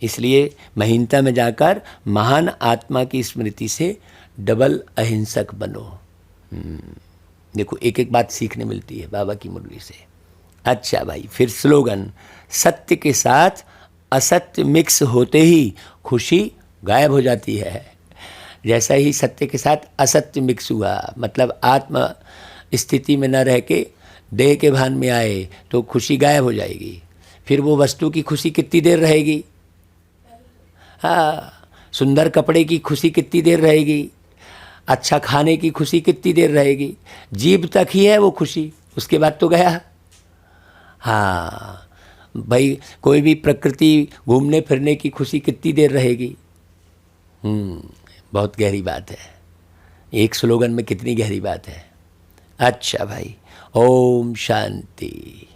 Speaker 1: इसलिए महीनता में जाकर महान आत्मा की स्मृति से डबल अहिंसक बनो। देखो, एक एक बात सीखने मिलती है बाबा की मुरली से। अच्छा भाई, फिर स्लोगन, सत्य के साथ असत्य मिक्स होते ही खुशी गायब हो जाती है। जैसा ही सत्य के साथ असत्य मिक्स हुआ, मतलब आत्म स्थिति में न रह के देह के भान में आए, तो खुशी गायब हो जाएगी। फिर वो वस्तु की खुशी कितनी देर रहेगी? हाँ, सुंदर कपड़े की खुशी कितनी देर रहेगी? अच्छा खाने की खुशी कितनी देर रहेगी? जीभ तक ही है वो खुशी, उसके बाद तो गया। हाँ भाई, कोई भी प्रकृति घूमने फिरने की खुशी कितनी देर रहेगी? बहुत गहरी बात है। एक स्लोगन में कितनी गहरी बात है। अच्छा भाई, ओम शांति।